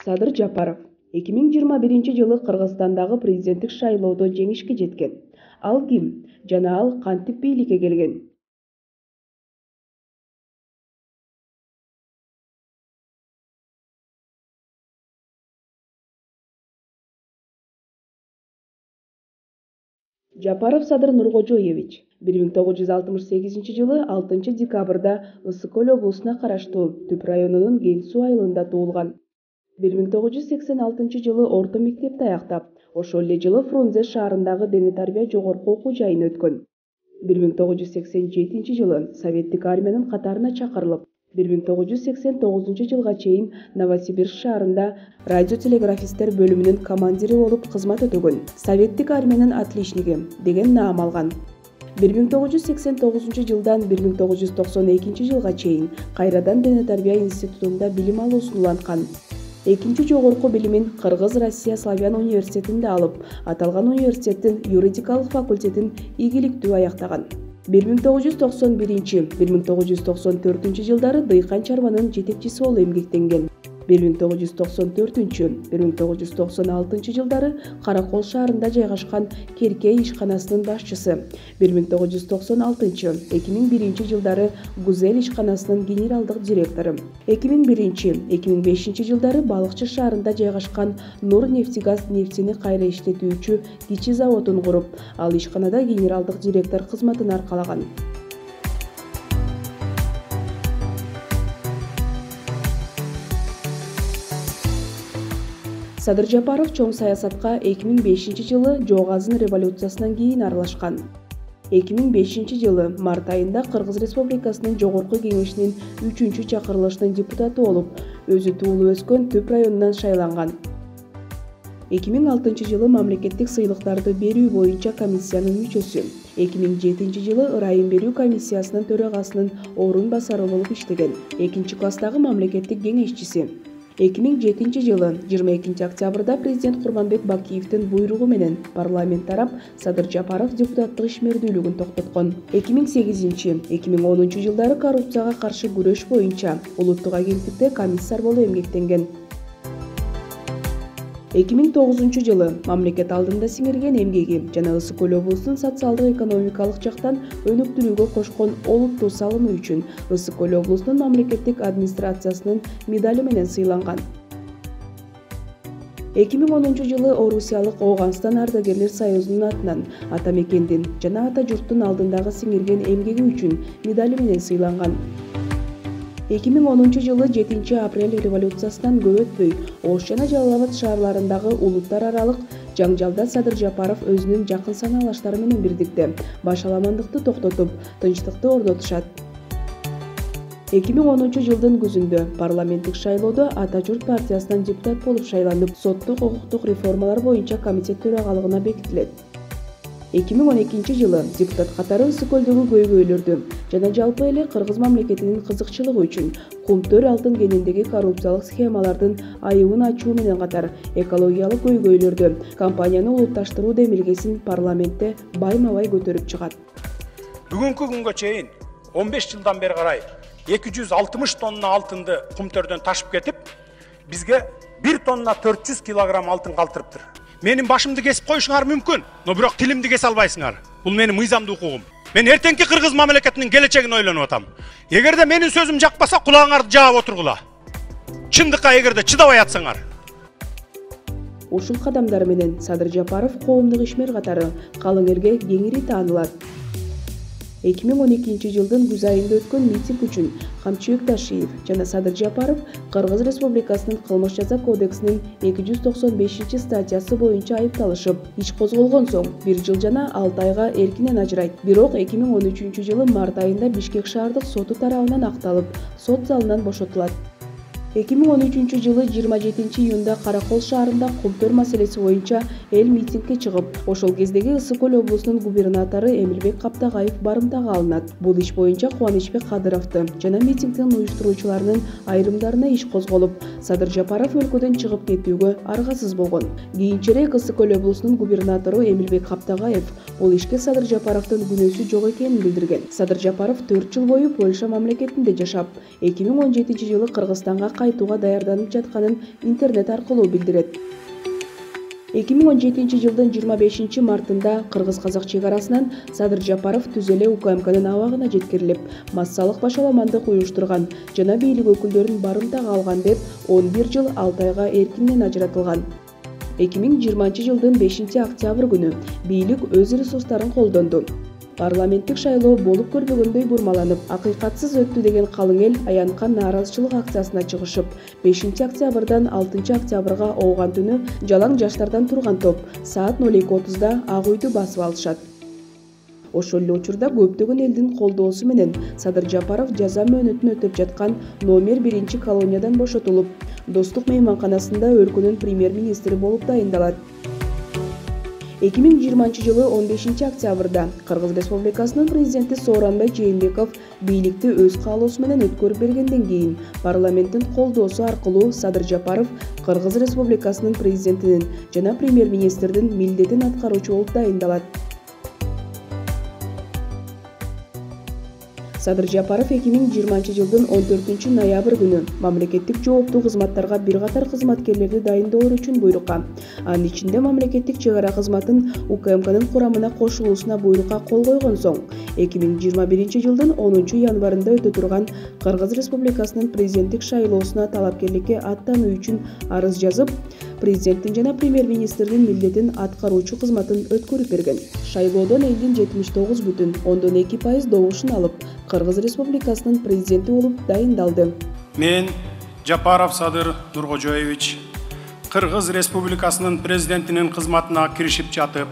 Садыр Жапаров 2021-жылы Кыргызстандагы президенттик шайлоодо жеңишке жеткен. Ал ким жана ал кантип бийликке келген? Жапаров Садыр Нуркожоевич 1968-жылы 6-декабрда Ысык-Көл облусуна караштуу Түп районунун Кең Суу айылында туулган. 1986-жылы орто мектепти аяктап, ошол эле жылы Фрунзе шаарындагы дене тарбия жогорку окуу жайын өткөн. 1987-жылы Советтик армиянын катарына чакырылып, 1989-жылга чейин Новосибирск шаарында радиотелеграфисттер бөлүмүнүн командири болуп кызмат өтөгөн. Советтик армиянын отличниги деген наам алган. 1989 1992 жылга чейин кайрадан дене тарбия институтунда билим алуусун уланткан. Экинчи жогорку билимин Кыргыз-Россия Славян университетинде алып, аталган университеттин юридикалык факультетин ийгиликтүү аяктаган. 1991-1994 жылдары дыйкан чарбанын жетекчиси болуп эмгектенген. 1994-1996 жылдары Каракол шаарында жайгашкан Керкей ишканасынын башчысы, 1996-2001 жылдары Гузель ишканасынын генералдык директору, 2001-2005 жылдары Балыкчы шаарында жайгашкан Нур нефтегаз нефтини кайра иштетүүчү кичи заводун куруп, ал ишканада генералдык директор кызматын аркалаган. Садыр Жапаров чоң саясатка 2005 жылы Жоогазын революциясынан кийин аралашкан. 2005 жылы март айында Кыргыз Республикасынын Жогорку Кеңешинин 3-чү чакырылышынын депутаты болуп, өзү туулуп өскөн Түп районунан шайланган. 2006 жылы мамлекеттик сыйлыктарды берүү боюнча комиссиянын мүчөсү, 2007 жылы ырайым берүү комиссиясынын төрагасынын орун басары болуп иштеген, 2-класстагы мамлекеттик кеңешчиси. 2007 жылы 22 октябрда президент Курманбек Бакиевдин буйругу менен парламент тарап Садыр Жапаров депутаттык ишмердүүлүгүн токтоткон. 2008-2010 жылдары коррупцияга каршы күрөш боюнча улуттук агенттикте комиссар болуп эмгектенген. 2009 жылы мамлекет алдында сиңирген эмгеги жана Ысык-Көл облусунун социалдык экономикалык жактан өнүктүрүүгө кошкон олуттуу салымы үчүн Ысык-Көл облусунун мамлекеттик администрациясынын медали менен сыйланган. 2010 жылы Орусиялык Ооганстан ардагерлер союзунун атынан ата мекендин жана ата журттун алдындагы сиңирген эмгеги үчүн медали менен сыйланган. 2010 жылы 7 апрель революциясынан көп өтпөй Ош жана Жалал Абад шаарларындагы улуттар аралык жаңжалда Садыр Жапаров өзүнүн жакын санаалаштары менен бирдикте башаламандыкты токтотуп, тынчтыкты орнотушат. 2010 жылдын күзүндө парламенттик шайлоодо Ата журт партиясынан депутат болуп шайланып, соттук укуктук реформалар боюнча комитет төрагалыгына бекитилет. 2012 жылы депутат катары Ысык-Көлдөгү көйгөйлөрдү жана жалпы эле Кыргыз мамлекетинин кызыкчылыгы үчүн Кумтөр алтын кенендеги коррупциялык схемалардын айыбын ачуу менен катар экологиялык көйгөйлөрдү компанияны улутташтыруу демилгесин парламентте байма-бай көтөрүп чыгат. Бүгүнкү күнгө чейин 15 жылдан бери карай 260 тонна алтынды Кумтөрдөн ташып кетип, бизге 1 тонна 400 килограмм алтын калтырыптыр. Менин башымды кесип коюшуңар мүмкүн, но бирок тилимди кесе албайсыңар. Бул менин мыйзамдуу укугум. Мен эртеңки Кыргыз мамлекетинин келечегин ойлонуп атам. Эгерде менин сөзүм жакпаса, кулағыңарды жаап отургула. Чындыкка эгерде чыдабай атсаңар. Ушул кадамдар менен Садыр Жапаров коомдук ишмер катары калың элге кеңири таанылат. 2012 жылдын күз айында өткөн митинг үчүн Камчыбек Ташиев жана Садыр Жапаров Кыргыз Республикасынын Кылмыш жаза кодексинин 295 статьясы боюнча айыпталышып, иш козголгон соң 1 жыл жана 6 айга эркинен ажырайт. Бирок 2013 жылы март айында Бишкек шаардык соту тарабынан акталып, сот залынан бошотулат. 2013 жылы 27 июнда Каракол шаарында Кумтөр маселеси боюнча эл митингге чыгып, ошол кездеги Ысык-Көл облусунун губернатору Эмилбек Каптагаев барымтага алынат. Бул иш боюнча Кубанычбек Кадыровду жана митингдин уюштуруучуларынын айрымдарына иш козголуп, Садыр Жапаров өлкөдөн чыгып кетүүгө аргасыз болгон. Кийинчерээк Ысык-Көл облусунун губернатору Эмилбек Каптагаев бул ишке Садыр Жапаровдун күнөөсү жок экенин билдирген. Садыр Жапаров 4 жыл бою Польша мамлекетинде жашап, 2017 жылы Кыргызстанга кайтууга даярданып жатканын интернет аркылуу билдирет. 2017 жылдын 25 мартында Кыргыз-Казак чегарасынан Садыр Жапаров түз эле УКМКнын абагына жеткирилип, массалык башаламандык уюштурган жана бийлик өкүлдөрүн барымтага алган деп 11 жыл 6 айга эркинден ажыратылган. 2020 жылдын 5 октябрь күнү бийлик өз ресурстарын колдонду. Парламенттик шайлоо болуп көрбөгөндөй бурмаланып, акыйкатсыз өттү деген калың эл аянткан нааразычылык акциясына чыгышып, 5 октябрдан 6 октябрга ооган түнү жалаң жаштардан турган топ саат 02:30 Ак үйдү басып алышат. Ошол эле учурда көптөгөн элдин колдоосу менен Садыр Жапаров жаза мөөнөтүн өтөп жаткан номер 1 колониядан бошотулуп, Достук мейманканасында өлкөнүн премьер-министри болуп дайындалат. 2020 жылы 15 октябрда Кыргыз Республикасынын президенти Сооронбай Жээнбеков бийликти өз каалоосу менен өткөрүп бергенден кийин парламенттин колдоосу аркылуу Садыр Жапаров Кыргыз Республикасынын президентинин жана премьер-министрдин милдетин аткаруучу болуп дайындалат. Садыр Жапаров 2020 жылдын 14 ноябрь күнү мамлекеттик жооптуу кызматтарга бир катар кызматкерлерди дайындоо үчүн буйрукка, анын ичинде мамлекеттик чегара кызматын УКМКнын курамына кошулуусуна буйрукка кол койгон соң, 2021 жылдын 10 январында өтө турган Кыргыз Республикасынын президенттик шайлоосуна талапкерликке аттануу үчүн арыз жазып, президенттин жана премьер-министрдин милдетин аткаруучу кызматын өткөрүп берген. Шайлоодон элдин 79,2% добушун алып, Кыргыз Республикасынын президенти болуп дайындалды. Мен Жапаров Садыр Нуркожоевич Кыргыз Республикасынын президентинин кызматына киришип жатып,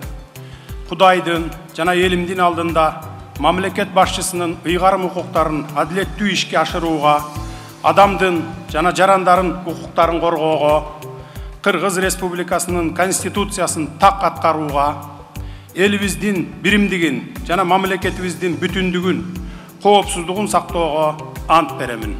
Кудайдын жана элимдин алдында мамлекет башчысынын ыйгарым укуктарын адилеттүү ишке ашырууга, адамдын жана жарандардын укуктарын коргоого, Кыргыз Республикасынын конституциясын так аткарууга, элибиздин биримдигин жана мамлекетибиздин бүтүндүгүн, коопсуздугун сактоого ант беремин.